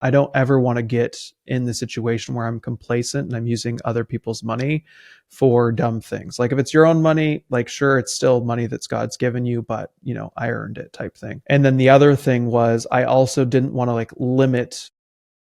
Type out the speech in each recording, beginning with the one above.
I don't ever want to get in the situation where I'm complacent and I'm using other people's money for dumb things. Like if it's your own money, like sure, it's still money that's God's given you, but I earned it type thing. And then the other thing was I also didn't want to like limit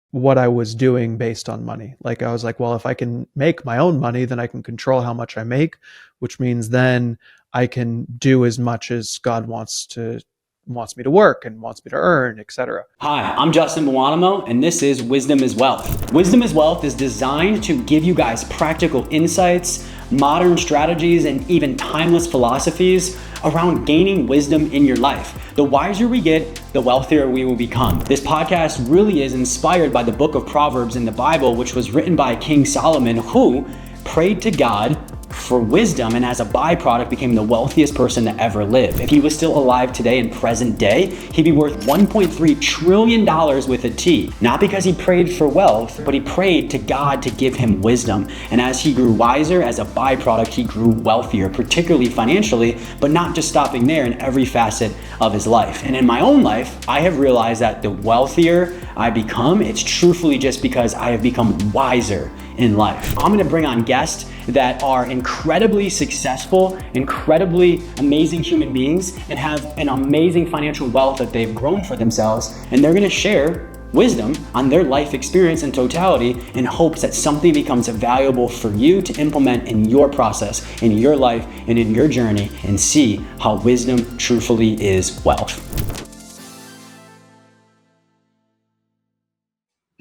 what I was doing based on money. Like I was like, well, if I can make my own money, then I can control how much I make, which means then I can do as much as God wants me to work and wants me to earn, etc. Hi, I'm Justin Buonomo, and this is Wisdom is Wealth. Wisdom is Wealth is designed to give you guys practical insights, modern strategies, and even timeless philosophies around gaining wisdom in your life. The wiser we get, the wealthier we will become. This podcast really is inspired by the book of Proverbs in the Bible, which was written by King Solomon, who prayed to God for wisdom and as a byproduct became the wealthiest person to ever live. If he was still alive today in present day, he'd be worth $1.3 trillion with a T. Not because he prayed for wealth, but he prayed to God to give him wisdom. And as he grew wiser, as a byproduct, he grew wealthier, particularly financially, but not just stopping there, in every facet of his life. And in my own life, I have realized that the wealthier I become, it's truthfully just because I have become wiser in life. I'm gonna bring on guests that are incredibly successful, incredibly amazing human beings, and have an amazing financial wealth that they've grown for themselves. And they're gonna share wisdom on their life experience in totality in hopes that something becomes valuable for you to implement in your process, in your life, and in your journey, and see how wisdom truthfully is wealth.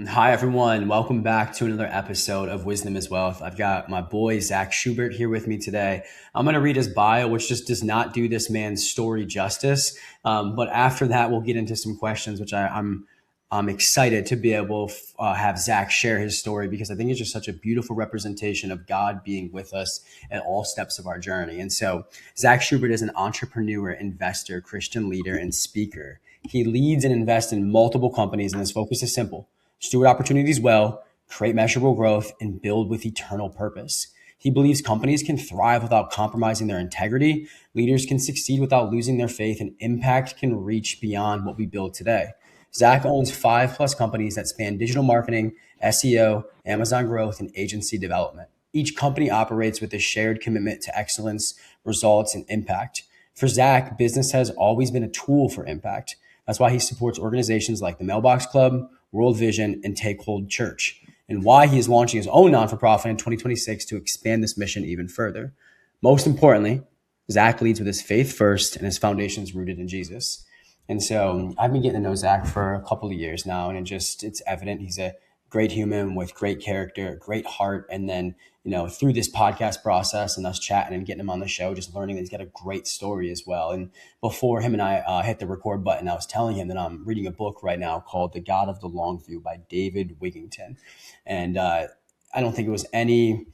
Hi, everyone. Welcome back to another episode of Wisdom is Wealth. I've got my boy, Zach Schubert, here with me today. I'm going to read his bio, which just does not do this man's story justice. But after that, we'll get into some questions, which I'm excited to be able to have Zach share his story, because I think it's just such a beautiful representation of God being with us at all steps of our journey. And so Zach Schubert is an entrepreneur, investor, Christian leader, and speaker. He leads and invests in multiple companies, and his focus is simple: steward opportunities well, create measurable growth, and build with eternal purpose. He believes companies can thrive without compromising their integrity, leaders can succeed without losing their faith, and impact can reach beyond what we build today. Zach owns 5+ companies that span digital marketing, SEO, Amazon growth, and agency development. Each company operates with a shared commitment to excellence, results, and impact. For Zach, business has always been a tool for impact. That's why he supports organizations like the Mailbox Club, World Vision, and Take Hold Church, and why he is launching his own non-for-profit in 2026 to expand this mission even further. Most importantly, Zach leads with his faith first, and his foundation is rooted in Jesus. And so I've been getting to know Zach for a couple of years now, and it's evident he's a great human with great character, great heart. And then, through this podcast process and us chatting and getting him on the show, just learning that he's got a great story as well. And before him and I hit the record button, I was telling him that I'm reading a book right now called The God of the Long View by David Wigington. And I don't think it was any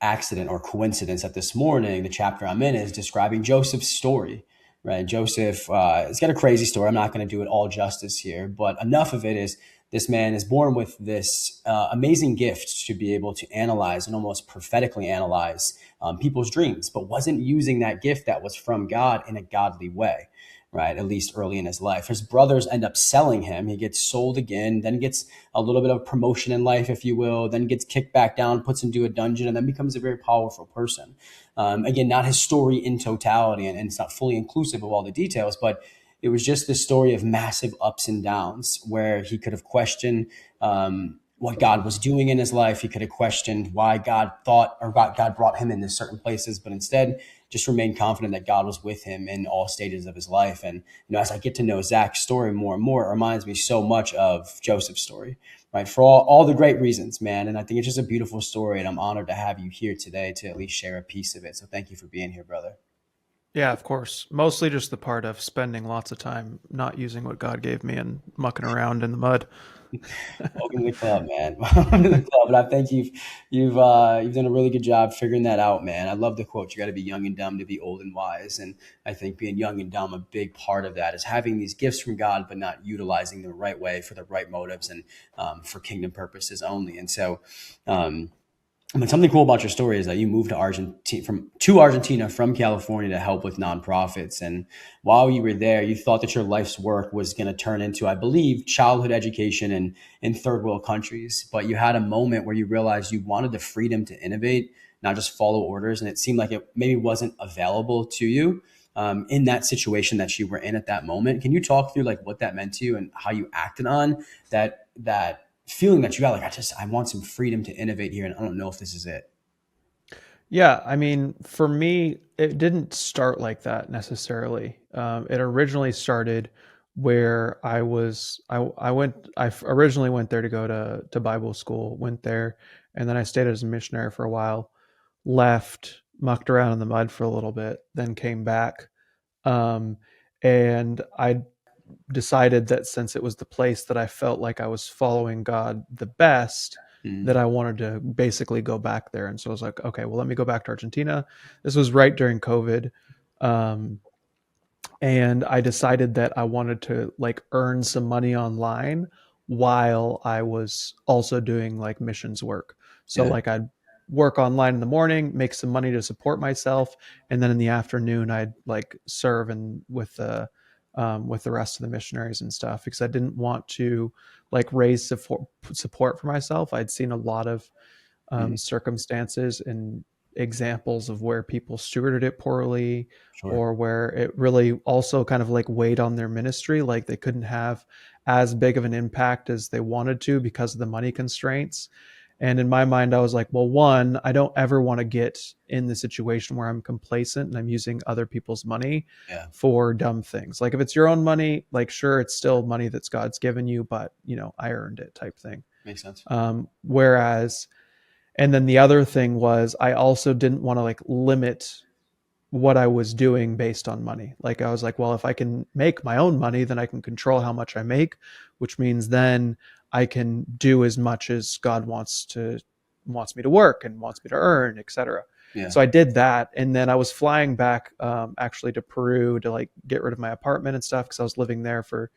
accident or coincidence that this morning, the chapter I'm in is describing Joseph's story. Right, Joseph, it's got a crazy story. I'm not going to do it all justice here, but enough of it is this man is born with this amazing gift to be able to analyze and almost prophetically analyze people's dreams, but wasn't using that gift that was from God in a godly way, right? At least early in his life. His brothers end up selling him. He gets sold again, then gets a little bit of promotion in life, if you will, then gets kicked back down, puts into a dungeon, and then becomes a very powerful person. Again, not his story in totality, and it's not fully inclusive of all the details, but it was just this story of massive ups and downs where he could have questioned what God was doing in his life. He could have questioned why God thought or God brought him into certain places, but instead just remained confident that God was with him in all stages of his life. And as I get to know Zach's story more and more, it reminds me so much of Joseph's story. Right, for all the great reasons, man. And I think it's just a beautiful story, and I'm honored to have you here today to at least share a piece of it. So thank you for being here, brother. Yeah, of course. Mostly just the part of spending lots of time not using what God gave me and mucking around in the mud. Welcome to the club, man. Welcome to the club. And I think you've done a really good job figuring that out, man. I love the quote, you got to be young and dumb to be old and wise. And I think being young and dumb, a big part of that is having these gifts from God, but not utilizing them the right way for the right motives and for kingdom purposes only. And so But something cool about your story is that you moved to Argentina from California to help with nonprofits. And while you were there, you thought that your life's work was going to turn into, I believe, childhood education in third world countries. But you had a moment where you realized you wanted the freedom to innovate, not just follow orders. And it seemed like it maybe wasn't available to you in that situation that you were in at that moment. Can you talk through like what that meant to you and how you acted on that feeling that you got, like, I want some freedom to innovate here and I don't know if this is it. Yeah, I mean, for me, it didn't start like that necessarily. It originally started where I originally went there to go to Bible school, went there, and then I stayed as a missionary for a while, left, mucked around in the mud for a little bit, then came back. Um, and I decided that since it was the place that I felt like I was following God the best, Mm, that I wanted to basically go back there. And so I was like, okay, well, let me go back to Argentina. This was right during COVID. Um, and I decided that I wanted to like earn some money online while I was also doing like missions work. So yeah. like I'd work online in the morning, make some money to support myself, and then in the afternoon I'd like serve and with the rest of the missionaries and stuff because I didn't want to like raise support for myself. I'd seen a lot of Mm, circumstances and examples of where people stewarded it poorly sure. or where it really also kind of like weighed on their ministry, like they couldn't have as big of an impact as they wanted to because of the money constraints. And in my mind, I was like, well, one, I don't ever want to get in the situation where I'm complacent and I'm using other people's money Yeah. for dumb things. Like if it's your own money, like sure, it's still money that's God's given you, but I earned it type thing. Makes sense. Whereas and then the other thing was I also didn't want to like limit what I was doing based on money. Like I was like, well, if I can make my own money, then I can control how much I make, which means then I can do as much as God wants me to work and wants me to earn, etc. Yeah. So I did that, and then I was flying back actually to Peru to like get rid of my apartment and stuff because I was living there for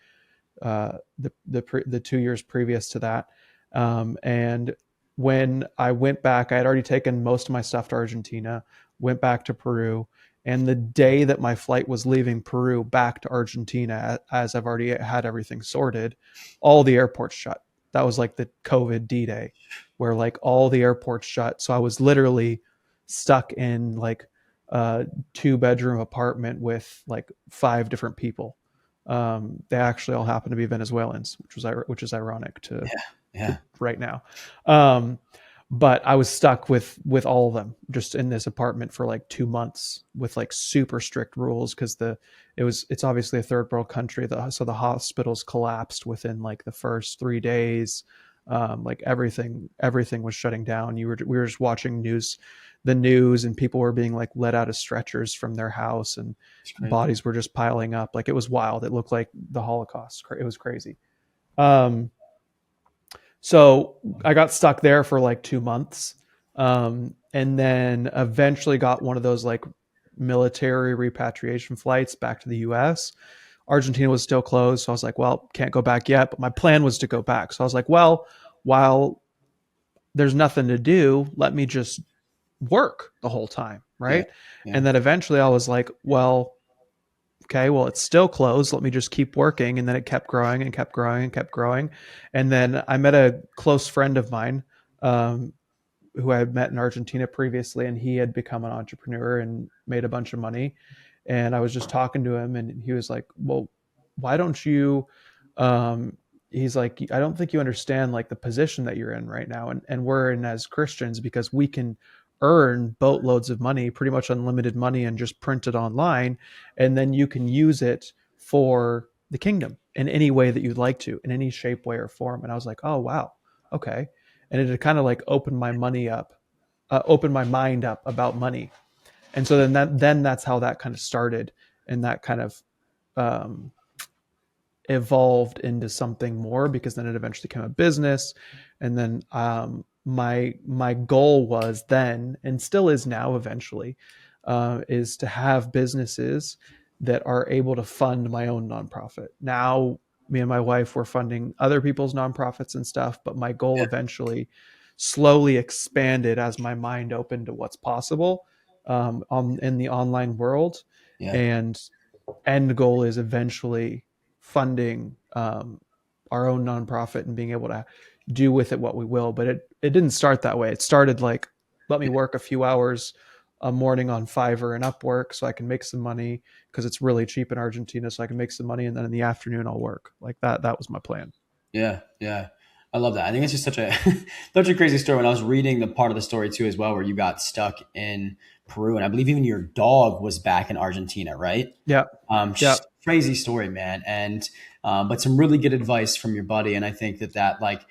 the 2 years previous to that. And when I went back, I had already taken most of my stuff to Argentina, went back to Peru. And the day that my flight was leaving Peru back to Argentina, as I've already had everything sorted, all the airports shut. That was like the COVID D Day, where like all the airports shut. So I was literally stuck in like a 2 bedroom apartment with like 5 different people. They actually all happen to be Venezuelans, which is ironic to Yeah. Yeah. right now. Um, but I was stuck with all of them just in this apartment for like 2 months with like super strict rules because it's obviously a third world country, so the hospitals collapsed within like the first 3 days. Like everything was shutting down. We were just watching the news, and people were being like let out of stretchers from their house, and It's crazy. bodies were just piling up. Like it was wild. It looked like the Holocaust. It was crazy. Um, so I got stuck there for like 2 months. And then eventually got one of those like military repatriation flights back to the US. Argentina was still closed. So I was like, well, can't go back yet. But my plan was to go back. So I was like, well, while there's nothing to do, let me just work the whole time. Yeah. Right. Yeah. And then eventually I was like, well, okay, well, it's still closed. Let me just keep working. And then it kept growing and kept growing and kept growing. And then I met a close friend of mine um, who I had met in Argentina previously, and he had become an entrepreneur and made a bunch of money. And I was just talking to him, and he was like, well, why don't you? He's like, I don't think you understand like the position that you're in right now. And we're in as Christians because we can earn boatloads of money, pretty much unlimited money, and just print it online. And then you can use it for the kingdom in any way that you'd like to, in any shape, way, or form. And I was like, oh, wow. Okay. And it had kind of like opened my mind up about money. And so then that's how that kind of started, and that kind of um, evolved into something more because then it eventually became a business. And then my goal was then, and still is now eventually, is to have businesses that are able to fund my own nonprofit. Now me and my wife were funding other people's nonprofits and stuff, but my goal Yeah. eventually, slowly expanded as my mind opened to what's possible on in the online world. Yeah. And end goal is eventually funding our own nonprofit and being able to do with it what we will. But it didn't start that way. It started like, let me work a few hours a morning on Fiverr and Upwork so I can make some money because it's really cheap in Argentina, so I can make some money, and then in the afternoon I'll work. Like that. That was my plan. Yeah, yeah. I love that. I think it's just such a such a crazy story. When I was reading the part of the story too as well, where you got stuck in Peru, and I believe even your dog was back in Argentina, right? Yeah. Yeah. Just crazy story, man. And but some really good advice from your buddy. And I think that like,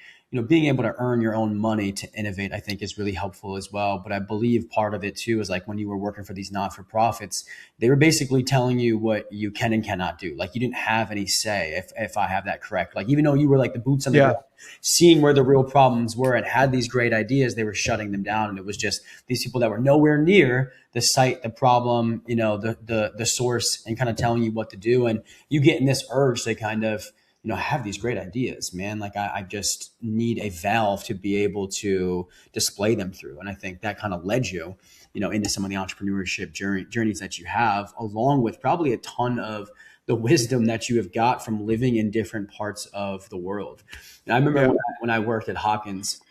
being able to earn your own money to innovate, I think is really helpful as well. But I believe part of it too is like when you were working for these not for profits, they were basically telling you what you can and cannot do. Like you didn't have any say, if I have that correct. Like even though you were like the boots on the Yeah. ground, seeing where the real problems were and had these great ideas, they were shutting them down. And it was just these people that were nowhere near the site, the problem, the source, and kind of telling you what to do. And you get in this urge to kind of, have these great ideas, man. Like I just need a valve to be able to display them through. And I think that kind of led you, into some of the entrepreneurship journeys that you have, along with probably a ton of the wisdom that you have got from living in different parts of the world. And I remember Yeah. when I worked at Hawkins,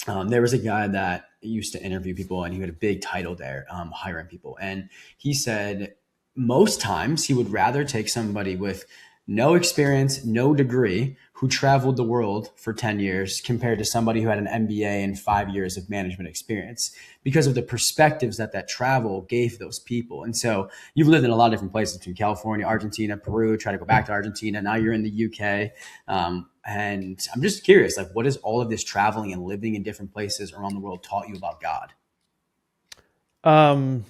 there was a guy that used to interview people, and he had a big title there, hiring people. And he said most times he would rather take somebody with no experience, no degree, who traveled the world for 10 years compared to somebody who had an MBA and 5 years of management experience, because of the perspectives that travel gave those people. And so you've lived in a lot of different places, between California, Argentina, Peru, try to go back to Argentina. Now you're in the UK. And I'm just curious, like, what has all of this traveling and living in different places around the world taught you about God? Um,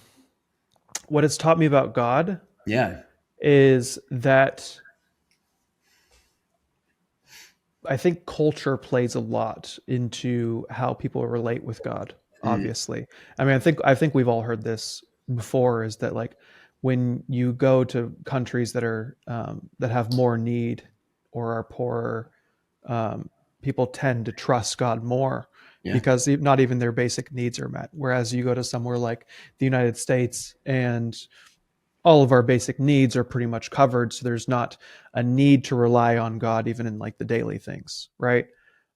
what it's taught me about God Yeah. is that I think culture plays a lot into how people relate with God. Mm, Obviously, I mean, I think we've all heard this before. Is that like when you go to countries that are that have more need or are poorer, people tend to trust God more yeah. because not even their basic needs are met. Whereas you go to somewhere like the United States and all of our basic needs are pretty much covered, so there's not a need to rely on God even in like the daily things, right?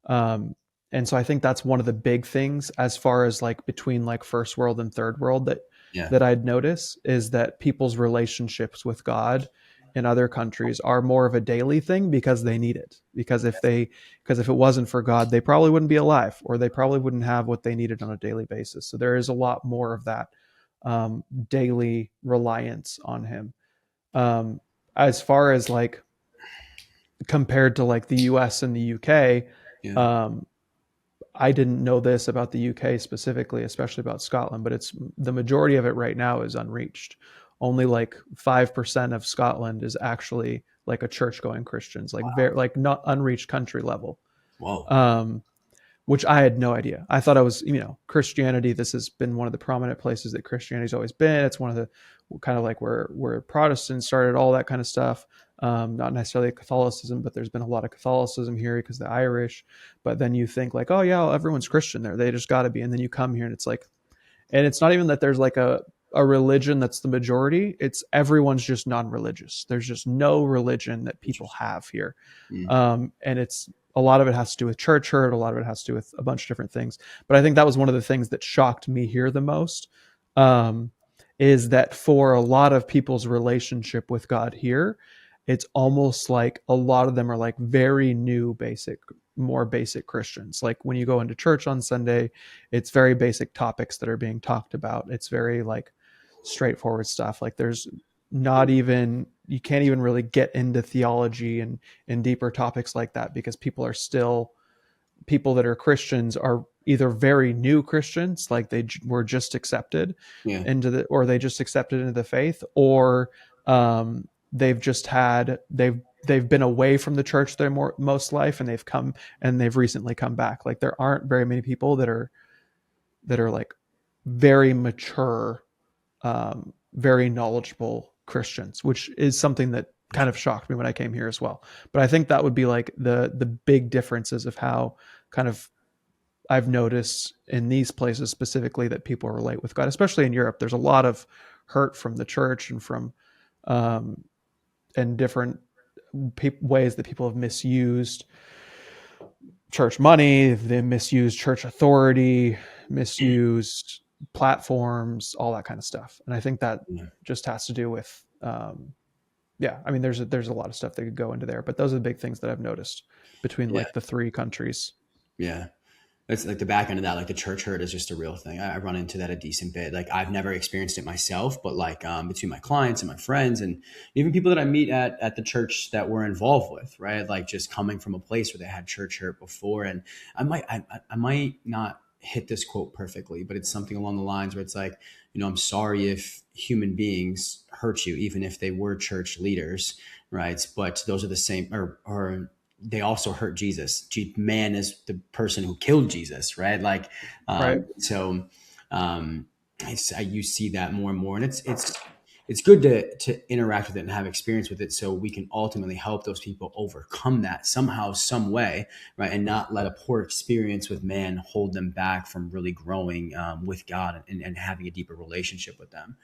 um, and so I think that's one of the big things as far as like between like first world and third world that Yeah. I'd notice is that people's relationships with God in other countries are more of a daily thing because they need it, because if it wasn't for God they probably wouldn't be alive, or they probably wouldn't have what they needed on a daily basis. So there is a lot more of that daily reliance on him. Um, as far as like compared to like the US and the UK, Yeah. um, I didn't know this about the UK specifically, especially about Scotland, but it's the majority of it right now is unreached. Only like 5% of Scotland is actually like a church going Christians, like very like not unreached country level. Whoa. Um, which I had no idea. I thought I was, Christianity. This has been one of the prominent places that Christianity's always been. It's one of the kind of like where Protestants started, all that kind of stuff. Not necessarily Catholicism, but there's been a lot of Catholicism here because the Irish. But then you think like, oh yeah, well, everyone's Christian there. They just got to be. And then you come here and it's like, and it's not even that there's like a religion that's the majority. It's everyone's just non-religious. There's just no religion that people Interesting. have here. Mm, And it's a lot of it has to do with church hurt. A lot of it has to do with a bunch of different things. But I think that was one of the things that shocked me here the most. Um, is that for a lot of people's relationship with God here, it's almost like a lot of them are like very new, more basic Christians. Like when you go into church on Sunday, it's very basic topics that are being talked about. It's very like straightforward stuff. Like there's not even, you can't even really get into theology and deeper topics like that because people that are Christians are either very new Christians, like they were just accepted yeah. or they just accepted into the faith, or they've just had they've been away from the church their most life, and they've recently come back. Like there aren't very many people that are like very mature, very knowledgeable Christians, which is something that kind of shocked me when I came here as well. But I think that would be like the big differences of how kind of I've noticed in these places specifically that people relate with God, especially in Europe. There's a lot of hurt from the church and from um, and different ways that people have misused church money, they misused church authority, misused platforms, all that kind of stuff. And I think that Yeah. just has to do with, yeah. I mean, there's a lot of stuff that could go into there, but those are the big things that I've noticed between Yeah. like the three countries. Yeah. It's like the back end of that, like the church hurt is just a real thing. I run into that a decent bit. Like I've never experienced it myself, but like between my clients and my friends and even people that I meet at the church that we're involved with, right? Like just coming from a place where they had church hurt before. And I might not hit this quote perfectly, but it's something along the lines where it's like, I'm sorry if human beings hurt you, even if they were church leaders, right? But those are the same, or they also hurt Jesus. Man is the person who killed Jesus, right? Like, Right. so you see that more and more, and it's good to interact with it and have experience with it, so we can ultimately help those people overcome that somehow, some way, right? And not let a poor experience with man hold them back from really growing with God and having a deeper relationship with them.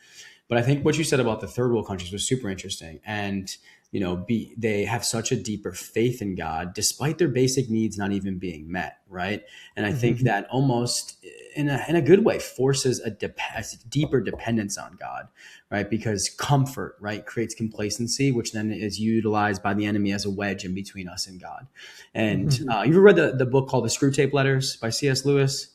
But I think what you said about the third world countries was super interesting. And, they have such a deeper faith in God, despite their basic needs not even being met. Right. And I think Mm-hmm. that almost in a good way forces a deeper dependence on God. Right. Because comfort, right, creates complacency, which then is utilized by the enemy as a wedge in between us and God. And Mm-hmm. you ever read the book called The Screw Tape Letters by C.S. Lewis?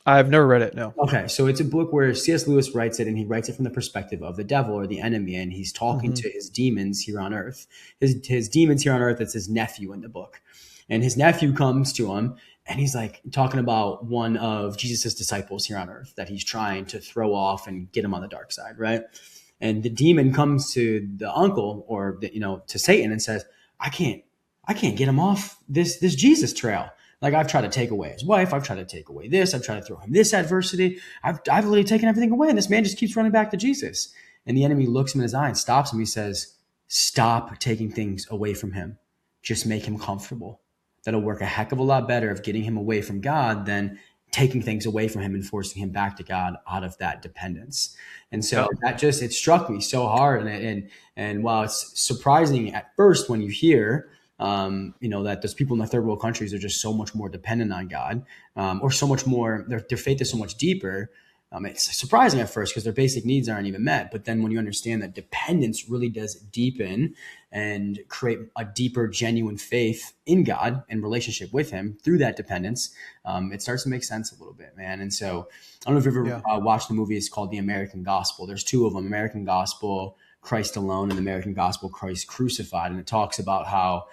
I've never read it. No. Okay, so it's a book where C.S. Lewis writes it, and he writes it from the perspective of the devil or the enemy, and he's talking Mm-hmm. to his demons here on earth. His demons here on earth. It's his nephew in the book, and his nephew comes to him, and he's like talking about one of Jesus's disciples here on earth that he's trying to throw off and get him on the dark side, right? And the demon comes to the uncle or to Satan and says, I can't get him off this Jesus trail. Like I've tried to take away his wife, I've tried to take away this, I've tried to throw him this adversity. I've literally taken everything away, and this man just keeps running back to Jesus. And the enemy looks him in his eye and stops him. He says, "Stop taking things away from him. Just make him comfortable. That'll work a heck of a lot better of getting him away from God than taking things away from him and forcing him back to God out of that dependence." And so Yep. that just it struck me so hard. And while it's surprising at first when you hear that those people in the third world countries are just so much more dependent on God, or so much more, their faith is so much deeper. It's surprising at first because their basic needs aren't even met. But then when you understand that dependence really does deepen and create a deeper, genuine faith in God and relationship with Him through that dependence, it starts to make sense a little bit, man. And so I don't know if you've ever Yeah. watched the movie. It's called The American Gospel. There's two of them: American Gospel, Christ Alone, and American Gospel, Christ Crucified. And it talks about how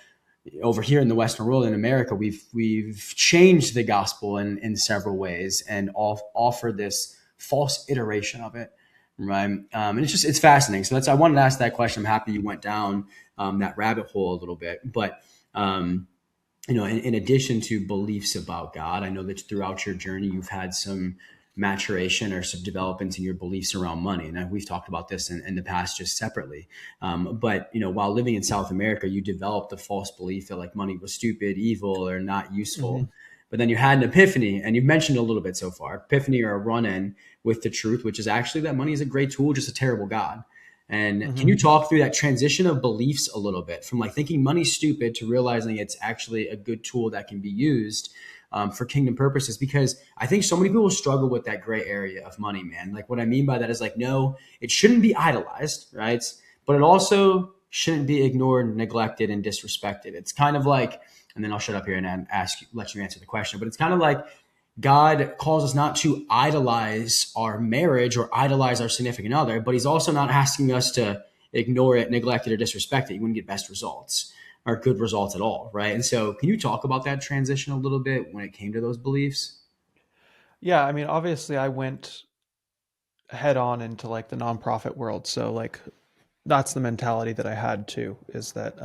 over here in the Western world, in America, we've changed the gospel in several ways and offer this false iteration of it, right? And it's fascinating. So I wanted to ask that question. I'm happy you went down that rabbit hole a little bit, but in addition to beliefs about God, I know that throughout your journey, you've had some maturation or some developments in your beliefs around money. And we've talked about this in the past just separately. But while living in South America, you developed a false belief that like money was stupid, evil, or not Mm-hmm. useful. But then you had an epiphany, and you've mentioned a little bit so far, epiphany or a run-in with the truth, which is actually that money is a great tool, just a terrible God. And can Mm-hmm. you talk through that transition of beliefs a little bit from like thinking money's stupid to realizing it's actually a good tool that can be used for kingdom purposes? Because I think so many people struggle with that gray area of money, man. Like what I mean by that is like, no, it shouldn't be idolized, right? But it also shouldn't be ignored, neglected, and disrespected. It's kind of like, and then I'll shut up here and let you answer the question. But it's kind of like God calls us not to idolize our marriage or idolize our significant other, but He's also not asking us to ignore it, neglect it, or disrespect it. You wouldn't get best results or good results at all, right? And so, can you talk about that transition a little bit when it came to those beliefs? Yeah. I mean, obviously, I went head on into like the nonprofit world, so like that's the mentality that I had too. Is that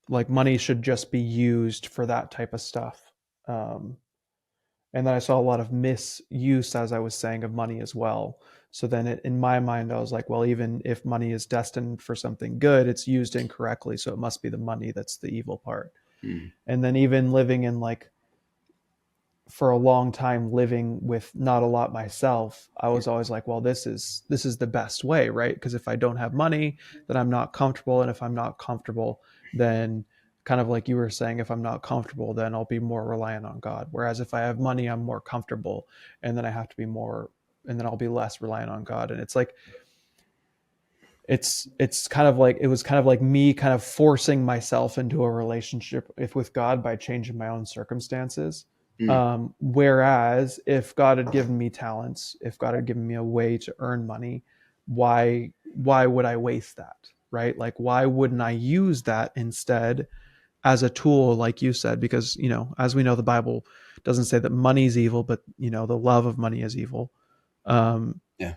like money should just be used for that type of stuff. Um, and then I saw a lot of misuse, as I was saying, of money as well. So then in my mind, I was like, well, even if money is destined for something good, it's used incorrectly. So it must be the money that's the evil part. Mm, And then even living in like for a long time living with not a lot myself, I was always like, well, this is the best way, right? Because if I don't have money, then I'm not comfortable, and if I'm not comfortable, then kind of like you were saying, if I'm not comfortable, then I'll be more reliant on God. Whereas if I have money, I'm more comfortable, and then I have to be more, and then I'll be less reliant on God. And it's like it's kind of like, it was kind of like me kind of forcing myself into a relationship with God by changing my own circumstances. Mm, Whereas if God had given me talents, if God had given me a way to earn money, why would I waste that? Right? Like, why wouldn't I use that instead as a tool, like you said? Because, as we know, the Bible doesn't say that money's evil, but the love of money is evil. Um, yeah.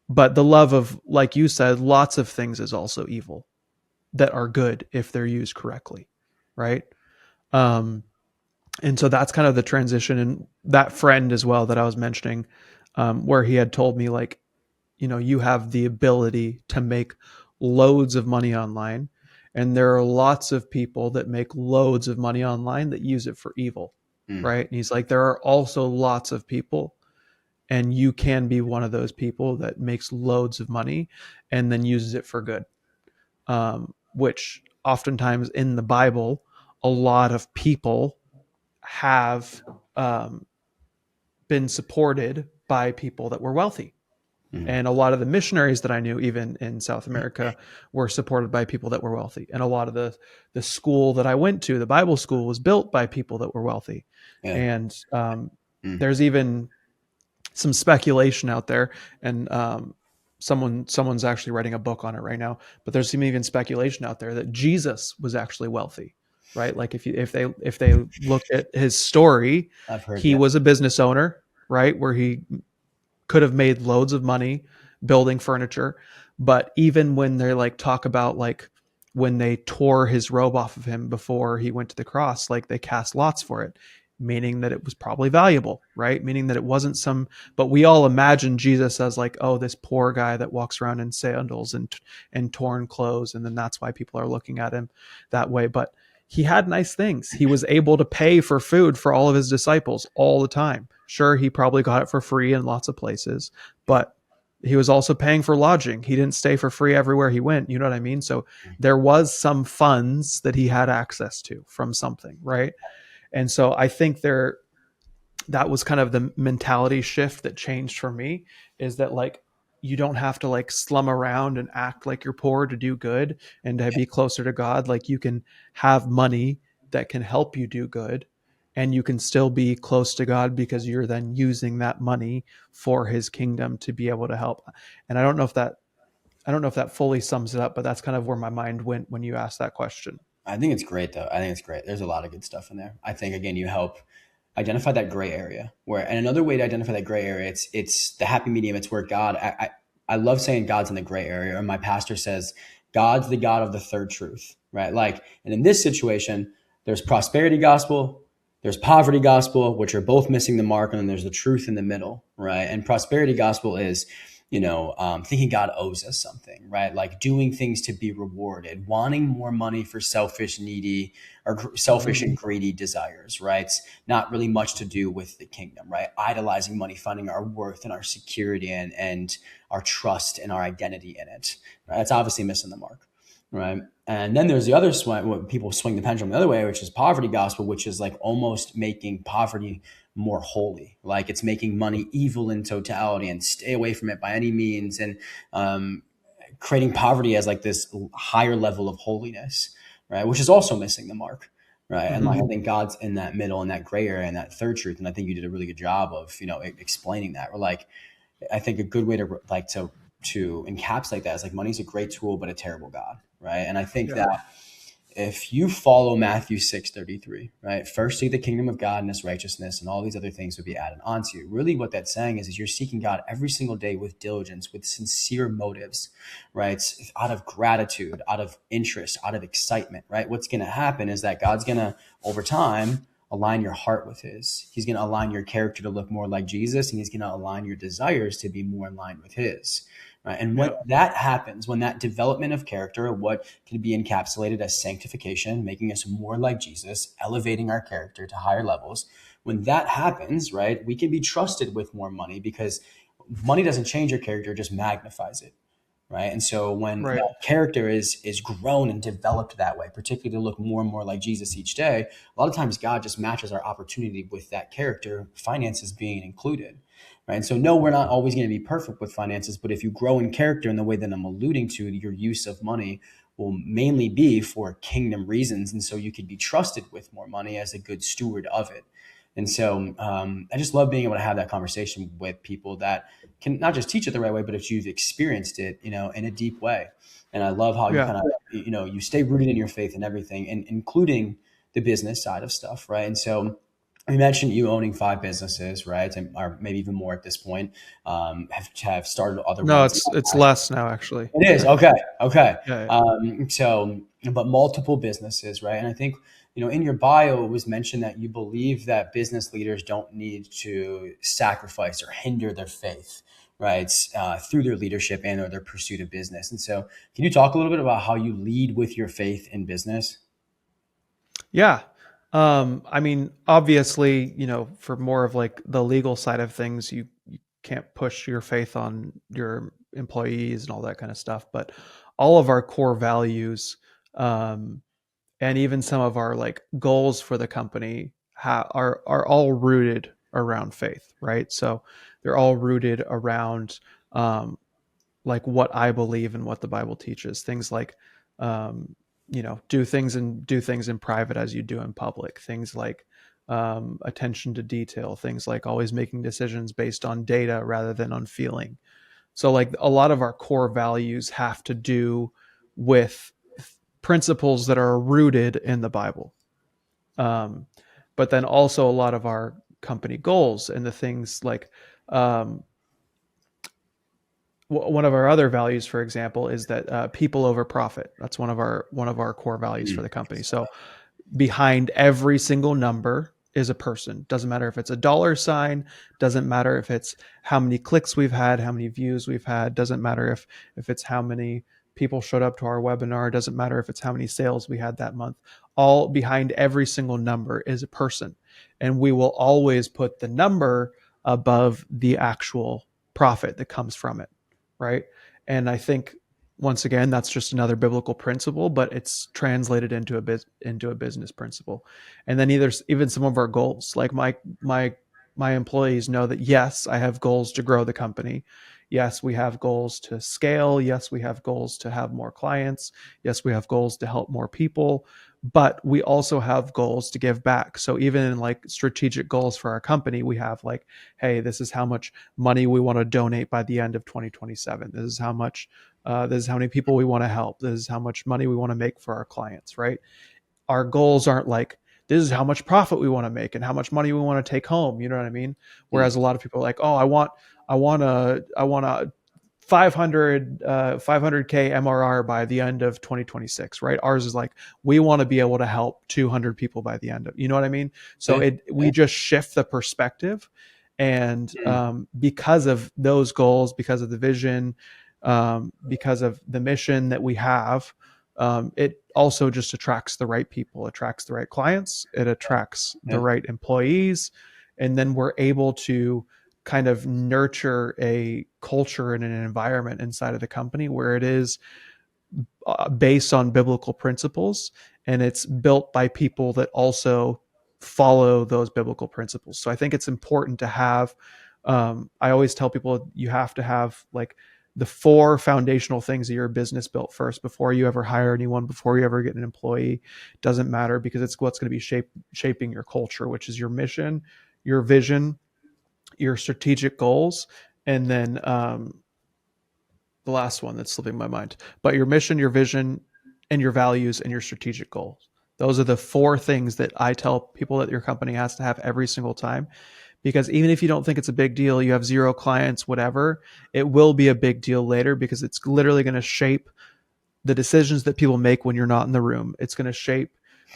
but the love of, like you said, lots of things is also evil that are good if they're used correctly, right? Um, and so that's kind of the transition. And that friend as well that I was mentioning, where he had told me, like, you have the ability to make loads of money online, and there are lots of people that make loads of money online that use it for evil, Mm, right? And he's like, there are also lots of people, and you can be one of those people that makes loads of money and then uses it for good. Which oftentimes in the Bible, a lot of people have um, been supported by people that were wealthy. mm, And a lot of the missionaries that I knew, even in South America, were supported by people that were wealthy. And a lot of the school that I went to, the Bible school, was built by people that were wealthy. yeah. And Mm, there's even some speculation out there, and someone's actually writing a book on it right now. But there's some even speculation out there that Jesus was actually wealthy, right? Like, if they look at his story, I've heard he that. was a business owner, right, where he could have made loads of money building furniture. But even when they like talk about, like, when they tore his robe off of him before he went to the cross, like, they cast lots for it, meaning that it was probably valuable, right? Meaning that it wasn't some, but we all imagine Jesus as like, oh, this poor guy that walks around in sandals and torn clothes, and then that's why people are looking at him that way. But he had nice things. He was able to pay for food for all of his disciples all the time. Sure, he probably got it for free in lots of places, but he was also paying for lodging. He didn't stay for free everywhere he went. You know what I mean? So there was some funds that he had access to from something, right? And so I think that was kind of the mentality shift that changed for me, is that, like, you don't have to like slum around and act like you're poor to do good and to be closer to God. Like, you can have money that can help you do good, and you can still be close to God because you're then using that money for his kingdom to be able to help. And I don't know if that fully sums it up, but that's kind of where my mind went when you asked that question. I think it's great though. I think it's great. There's a lot of good stuff in there. I think again, you help identify that gray area where, and another way to identify that gray area, it's the happy medium. It's where God, I love saying God's in the gray area, or my pastor says God's the God of the third truth, right? Like, and in this situation, there's prosperity gospel, there's poverty gospel, which are both missing the mark, and then there's the truth in the middle, right? And prosperity gospel is, thinking God owes us something, right? Like doing things to be rewarded, wanting more money for selfish, needy, or selfish Mm-hmm. and greedy desires, right? It's not really much to do with the kingdom, right? Idolizing money, finding our worth and our security and our trust and our identity in it. Right? That's obviously missing the mark, right? And then there's the other swing, what people swing the pendulum the other way, which is poverty gospel, which is like almost making poverty more holy. Like it's making money evil in totality and stay away from it by any means. And um, creating poverty as like this higher level of holiness, right? Which is also missing the mark, right? And like Mm-hmm. I think God's in that middle and that gray area and that third truth. And I think you did a really good job of explaining that. Or like I think a good way to like to encapsulate that is like money's a great tool but a terrible God, right? And I think Yeah. that if you follow Matthew 6:33, right? First seek the kingdom of God and his righteousness, and all these other things will be added onto you. Really, what that's saying is you're seeking God every single day with diligence, with sincere motives, right? Out of gratitude, out of interest, out of excitement, right? What's going to happen is that God's going to, over time, align your heart with his. He's going to align your character to look more like Jesus, and he's going to align your desires to be more in line with his. Right? And when Yeah. that happens, when that development of character, what can be encapsulated as sanctification, making us more like Jesus, elevating our character to higher levels, when that happens, right, we can be trusted with more money because money doesn't change your character, it just magnifies it. Right. And so when Right. that character is grown and developed that way, particularly to look more and more like Jesus each day, a lot of times God just matches our opportunity with that character, finances being included. Right. And so no, we're not always going to be perfect with finances, but if you grow in character in the way that I'm alluding to, your use of money will mainly be for kingdom reasons. And so you could be trusted with more money as a good steward of it. And so I just love being able to have that conversation with people that can not just teach it the right way, but if you've experienced it, in a deep way. And I love how you Yeah. kind of, you stay rooted in your faith and everything, and including the business side of stuff, right? And so you mentioned you owning 5 businesses, right, and or maybe even more at this point. Have started other No, ones. it's less now actually. It is okay, okay. Yeah. So, but multiple businesses, right? And I think in your bio it was mentioned that you believe that business leaders don't need to sacrifice or hinder their faith, right, through their leadership and or their pursuit of business. And so, can you talk a little bit about how you lead with your faith in business? Yeah. I mean, obviously, for more of like the legal side of things, you can't push your faith on your employees and all that kind of stuff. But all of our core values, um, and even some of our like goals for the company are all rooted around faith, right? So they're all rooted around um, like what I believe and what the Bible teaches. Things like, um, do things in private as you do in public. Things like attention to detail. Things like always making decisions based on data rather than on feeling. So like a lot of our core values have to do with principles that are rooted in the Bible. Um, but then also a lot of our company goals and the things like um, one of our other values, for example, is that people over profit. That's one of our core values for Mm. the company. So behind every single number is a person. Doesn't matter if it's a dollar sign, doesn't matter if it's how many clicks we've had, how many views we've had, doesn't matter if it's how many people showed up to our webinar, doesn't matter if it's how many sales we had that month. All behind every single number is a person. And we will always put the number above the actual profit that comes from it, right? And I think once again, that's just another biblical principle, but it's translated into a business principle. And then even some of our goals, like my employees know that yes, I have goals to grow the company. Yes, we have goals to scale. Yes, we have goals to have more clients. Yes, we have goals to help more people, but we also have goals to give back. So even in like strategic goals for our company, we have like, hey, this is how much money we want to donate by the end of 2027. This is how many people we want to help. This is how much money we want to make for our clients, right? Our goals aren't like, this is how much profit we want to make and how much money we want to take home. You know what I mean? Mm. Whereas a lot of people are like, oh, I want a 500k MRR by the end of 2026, right? Ours is like, we want to be able to help 200 people by the end of, you know what I mean? So Yeah. we just shift the perspective. And Mm. because of those goals, because of the vision, because of the mission that we have, it also just attracts the right people, attracts the right clients, it attracts the Yeah. right employees. And then we're able to kind of nurture a culture and an environment inside of the company where it is based on biblical principles and it's built by people that also follow those biblical principles. So I think it's important to have, I always tell people you have to have like the 4 foundational things of your business built first before you ever hire anyone, before you ever get an employee. Doesn't matter, because it's what's going to be shaping your culture, which is your mission, your vision, your strategic goals, and then the last one that's slipping my mind. But your mission, your vision, and your values and your strategic goals. Those are the 4 things that I tell people that your company has to have every single time. Because even if you don't think it's a big deal, you have 0 clients, whatever, it will be a big deal later, because it's literally going to shape the decisions that people make when you're not in the room. It's going to shape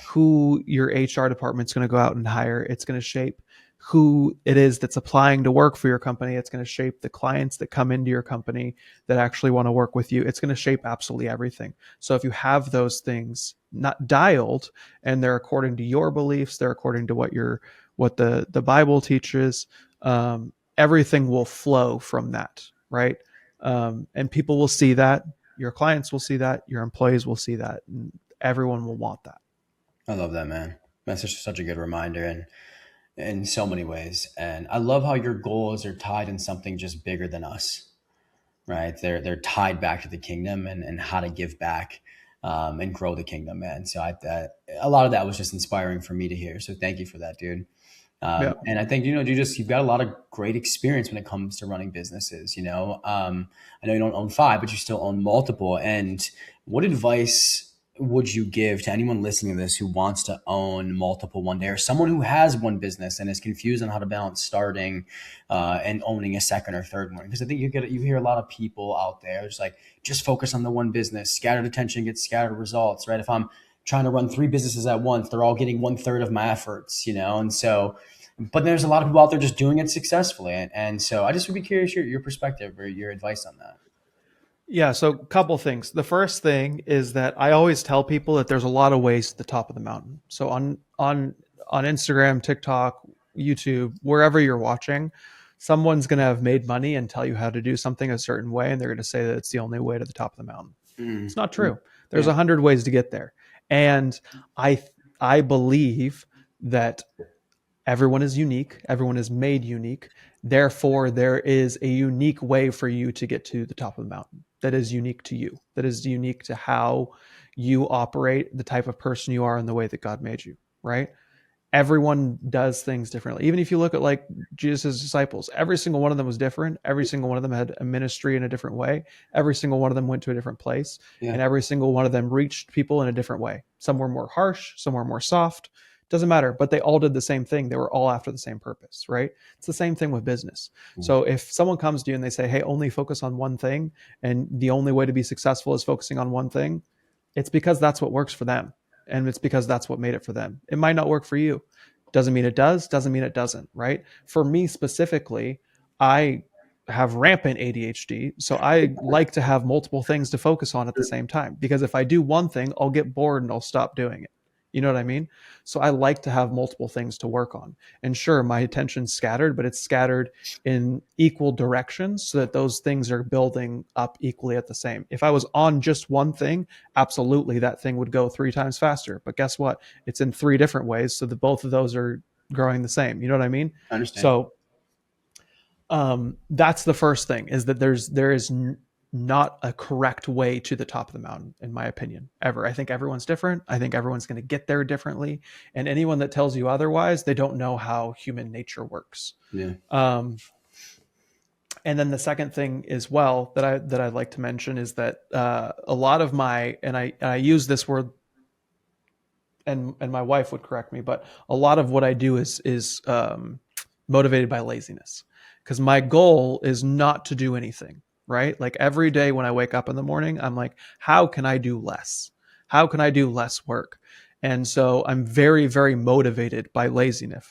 who your HR department's going to go out and hire. It's going to shape who it is that's applying to work for your company. It's going to shape the clients that come into your company that actually want to work with you. It's going to shape absolutely everything. So if you have those things not dialed and they're according to your beliefs, they're according to what the Bible teaches, everything will flow from that, right? And people will see that. Your clients will see that. Your employees will see that. And everyone will want that. I love that, man. That's such a good reminder, and in so many ways. And I love how your goals are tied in something just bigger than us, right? They're tied back to the kingdom and how to give back, and grow the kingdom, man. So a lot of that was just inspiring for me to hear. So thank you for that, dude. Yeah. And I think, you've got a lot of great experience when it comes to running businesses. I know you don't own five, but you still own multiple. And what advice would you give to anyone listening to this who wants to own multiple one day, or someone who has one business and is confused on how to balance starting and owning a second or third one? Because I think you hear a lot of people out there just focus on the one business. Scattered attention gets scattered results, right? If I'm trying to run three businesses at once, they're all getting one third of my efforts, and so, but there's a lot of people out there just doing it successfully. And so I just would be curious your perspective or your advice on that. Yeah. So, a couple things. The first thing is that I always tell people that there's a lot of ways to the top of the mountain. So on Instagram, TikTok, YouTube, wherever you're watching, someone's going to have made money and tell you how to do something a certain way, and they're going to say that it's the only way to the top of the mountain. Mm. It's not true. There's Yeah. 100 ways to get there, and I I believe that everyone is unique, everyone is made unique. Therefore, there is a unique way for you to get to the top of the mountain that is unique to you, that is unique to how you operate, the type of person you are, and the way that God made you, right? Everyone does things differently. Even if you look at like Jesus' disciples, every single one of them was different. Every single one of them had a ministry in a different way. Every single one of them went to a different place. Yeah. And every single one of them reached people in a different way. Some were more harsh, some were more soft. Doesn't matter, but they all did the same thing. They were all after the same purpose, right? It's the same thing with business. Mm. So if someone comes to you and they say, hey, only focus on one thing, and the only way to be successful is focusing on one thing, it's because that's what works for them. And it's because that's what made it for them. It might not work for you. Doesn't mean it does, doesn't mean it doesn't, right? For me specifically, I have rampant ADHD. So I like to have multiple things to focus on at the same time, because if I do one thing, I'll get bored and I'll stop doing it. You know what I mean? So I like to have multiple things to work on. And sure, my attention's scattered, but it's scattered in equal directions so that those things are building up equally at the same. If I was on just one thing, absolutely that thing would go 3 times faster. But guess what? It's in 3 different ways so that both of those are growing the same. You know what I mean? I understand. So that's the first thing, is that there is not a correct way to the top of the mountain, in my opinion, ever. I think everyone's different. I think everyone's going to get there differently. And anyone that tells you otherwise, they don't know how human nature works. Yeah. And then the second thing as well that I'd like to mention is that a lot of my, and I use this word, and my wife would correct me, but a lot of what I do is motivated by laziness, because my goal is not to do anything, right? Like every day when I wake up in the morning, I'm like, how can I do less? How can I do less work? And so I'm very, very motivated by laziness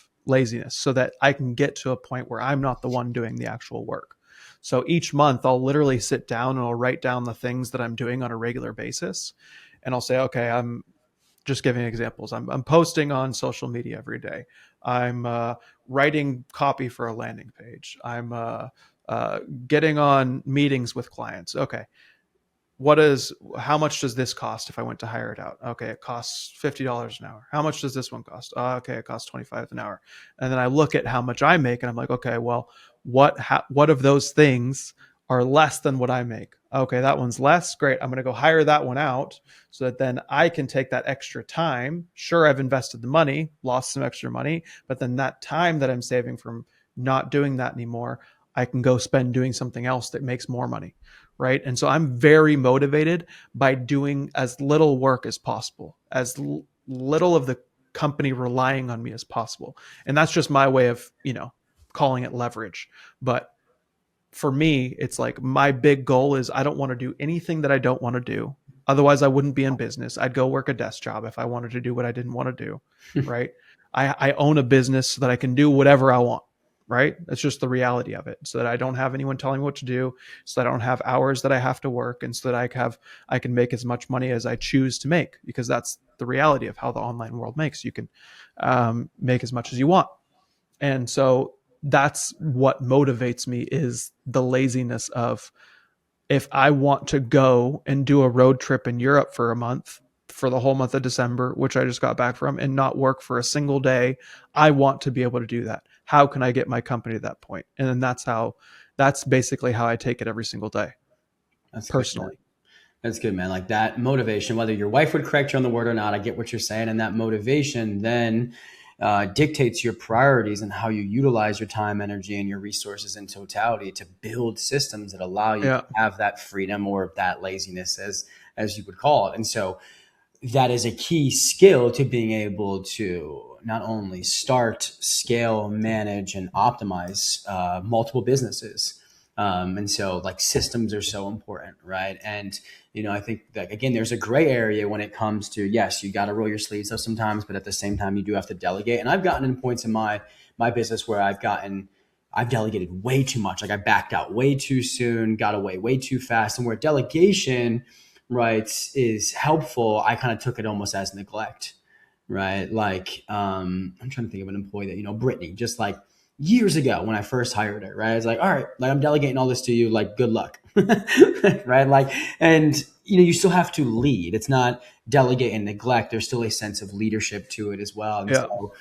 so that I can get to a point where I'm not the one doing the actual work. So each month I'll literally sit down and I'll write down the things that I'm doing on a regular basis. And I'll say, okay, I'm just giving examples. I'm posting on social media every day. I'm writing copy for a landing page. I'm getting on meetings with clients. Okay, how much does this cost if I went to hire it out? Okay, it costs $50 an hour. How much does this one cost? Okay, it costs 25 an hour. And then I look at how much I make and I'm like, okay, well, what of those things are less than what I make? Okay, that one's less. Great. I'm going to go hire that one out so that then I can take that extra time. Sure, I've invested the money, lost some extra money, but then that time that I'm saving from not doing that anymore, I can go spend doing something else that makes more money. Right. And so I'm very motivated by doing as little work as possible, as little of the company relying on me as possible. And that's just my way of, calling it leverage. But for me, it's like my big goal is I don't want to do anything that I don't want to do. Otherwise, I wouldn't be in business. I'd go work a desk job if I wanted to do what I didn't want to do, right? I own a business so that I can do whatever I want, right? That's just the reality of it. So that I don't have anyone telling me what to do, so that I don't have hours that I have to work, and so that I can make as much money as I choose to make, because that's the reality of how the online world makes. You can make as much as you want, and so that's what motivates me, is the laziness of, if I want to go and do a road trip in Europe for a month, for the whole month of December, which I just got back from, and not work for a single day, I want to be able to do that. How can I get my company to that point? And then that's basically how I take it every single day, That's good, man. personally. That's good, man. Like that motivation, whether your wife would correct you on the word or not, I get what you're saying. And that motivation then dictates your priorities and how you utilize your time, energy, and your resources in totality to build systems that allow you to Yeah. have that freedom, or that laziness, as you would call it. And so that is a key skill to being able to not only start, scale, manage, and optimize multiple businesses. And so, like, systems are so important, right? And I think that, again, there's a gray area when it comes to, yes, you got to roll your sleeves up sometimes, but at the same time, you do have to delegate. And I've gotten in points in my business where I've delegated way too much. Like, I backed out way too soon, got away way too fast, and where delegation, right, is helpful, I kind of took it almost as neglect, right? Like, I'm trying to think of an employee that, Brittany, just like years ago when I first hired her, right? It's like, all right, like, I'm delegating all this to you, like, good luck, right? Like, and you still have to lead. It's not delegate and neglect. There's still a sense of leadership to it as well. And Yeah. so,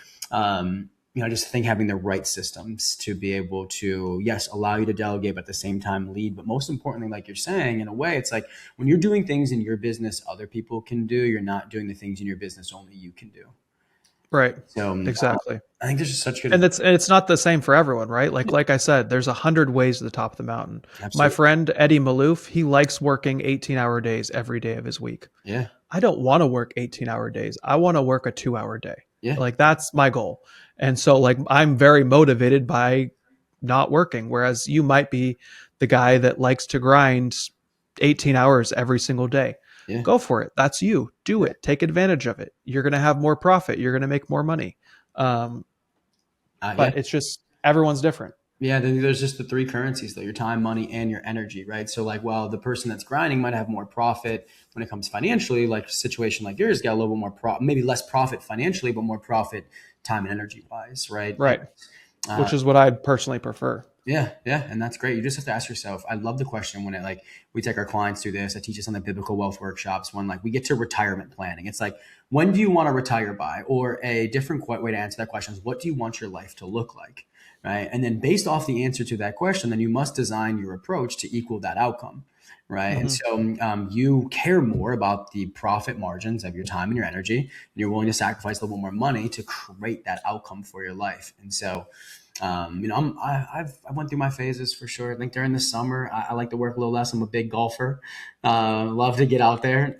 I just think having the right systems to be able to, yes, allow you to delegate, but at the same time lead. But most importantly, like you're saying, in a way, it's like when you're doing things in your business other people can do, you're not doing the things in your business only you can do. Right. So Exactly. I think there's just such good And advice. it's not the same for everyone, right? Like I said, there's 100 ways to the top of the mountain. My Absolutely. friend Eddie Malouf, he likes working 18-hour days every day of his week. Yeah. I don't want to work 18-hour days. I want to work a 2-hour day. Yeah. Like, that's my goal. And so, like, I'm very motivated by not working, whereas you might be the guy that likes to grind 18 hours every single day. Yeah. Go for it. That's you. Do Yeah. it. Take advantage of it. You're going to have more profit. You're going to make more money. Um, Yeah. but it's just, everyone's different. Yeah, then there's just the three currencies though: your time, money, and your energy, right? So, like, while the person that's grinding might have more profit when it comes financially, like a situation like yours got a little bit more maybe less profit financially, but more profit time and energy wise, right? And, Right. uh, Which is what I'd personally prefer. yeah, yeah, and that's great. You just have to ask yourself. I love the question when it, like, we take our clients through this. I teach us on the biblical wealth workshops when, like, we get to retirement planning. It's like, when do you want to retire by? Or a different way to answer that question is, what do you want your life to look like? Right. And then based off the answer to that question, then you must design your approach to equal that outcome. Right. And Hmm. so you care more about the profit margins of your time and your energy, and you're willing to sacrifice a little bit more money to create that outcome for your life. And so I went through my phases for sure. I think during the summer, I like to work a little less. I'm a big golfer. Love to get out there.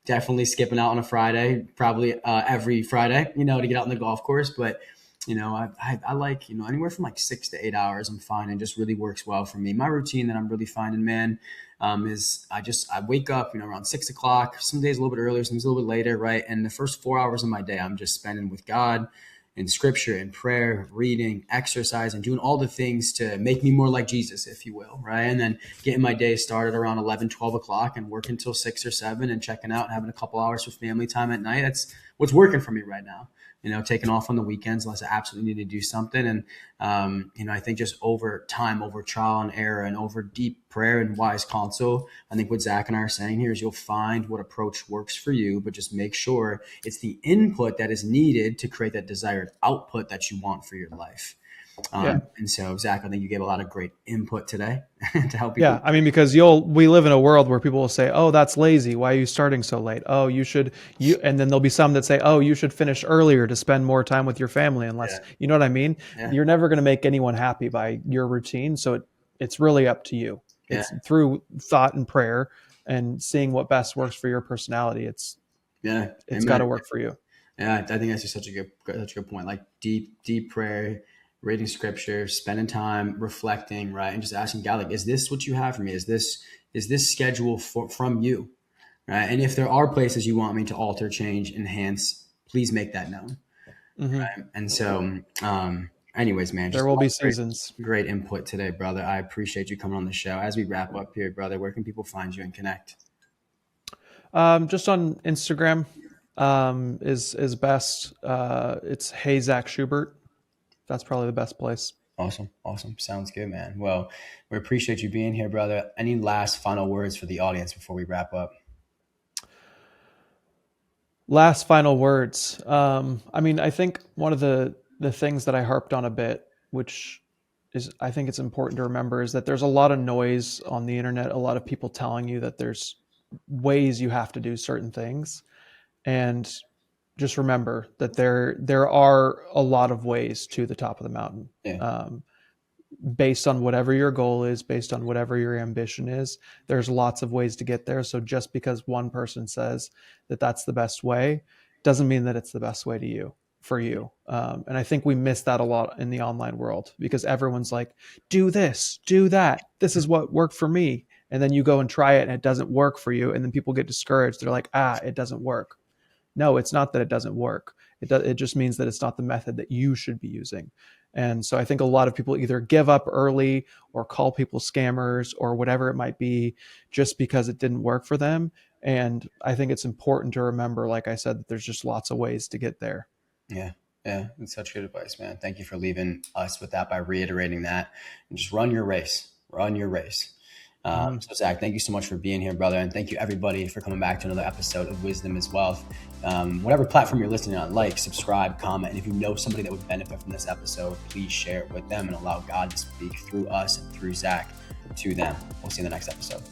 Definitely skipping out on a Friday, probably every Friday, to get out on the golf course. But I like, anywhere from like 6 to 8 hours. I'm fine, and just really works well for me. My routine that I'm really finding, man, is I wake up, around 6 o'clock. Some days a little bit earlier, some days a little bit later, right? And the first 4 hours of my day, I'm just spending with God, in scripture and prayer, reading, exercise, and doing all the things to make me more like Jesus, if you will, right? And then getting my day started around 11, 12 o'clock and working until 6 or 7 and checking out and having a couple hours for family time at night. That's what's working for me right now. Taking off on the weekends unless I absolutely need to do something. And, I think just over time, over trial and error, and over deep prayer and wise counsel, I think what Zach and I are saying here is you'll find what approach works for you, but just make sure it's the input that is needed to create that desired output that you want for your life. Yeah. And so, Zach, I think you gave a lot of great input today to help people. Yeah, I mean, because we live in a world where people will say, "Oh, that's lazy. Why are you starting so late? Oh, and then there'll be some that say, "Oh, you should finish earlier to spend more time with your family." Unless, Yeah, you know what I mean? yeah, You're never going to make anyone happy by your routine, so it's really up to you. yeah, It's through thought and prayer and seeing what best works for your personality. yeah. It's got Amen. to work for you. Yeah, I think that's just such a good point. Like deep prayer, reading scripture, spending time reflecting, right, and just asking God, like, is this what you have for me? Is this schedule from you, right? And if there are places you want me to alter, change, enhance, please make that known. Hmm. Right? And so, anyways, man, There just a will lot be of great, seasons. great input today, brother. I appreciate you coming on the show. As we wrap up here, brother, where can people find you and connect? Just on Instagram is best. It's Hey Zach Schubert. That's probably the best place. Awesome. Awesome. Sounds good, man. Well, we appreciate you being here, brother. Any last final words for the audience before we wrap up? Last final words. I mean, I think one of the things that I harped on a bit, which is I think it's important to remember, is that there's a lot of noise on the internet. A lot of people telling you that there's ways you have to do certain things, and just remember that there are a lot of ways to the top of the mountain. Yeah. Based on whatever your goal is, based on whatever your ambition is, there's lots of ways to get there. So just because one person says that that's the best way doesn't mean that it's the best way to you for you. And I think we miss that a lot in the online world because everyone's like, do this, do that. This is what worked for me. And then you go and try it and it doesn't work for you. And then people get discouraged. They're like, it doesn't work. No, it's not that it doesn't work. It just means that it's not the method that you should be using. And so I think a lot of people either give up early or call people scammers or whatever it might be just because it didn't work for them. And I think it's important to remember, like I said, that there's just lots of ways to get there. Yeah. Yeah. That's such good advice, man. Thank you for leaving us with that by reiterating that and just run your race. Run your race. Mm-hmm. So Zach, thank you so much for being here, brother. And thank you everybody for coming back to another episode of Wisdom is Wealth. Whatever platform you're listening on, like, subscribe, comment. And if you know somebody that would benefit from this episode, please share it with them and allow God to speak through us and through Zach to them. We'll see you in the next episode.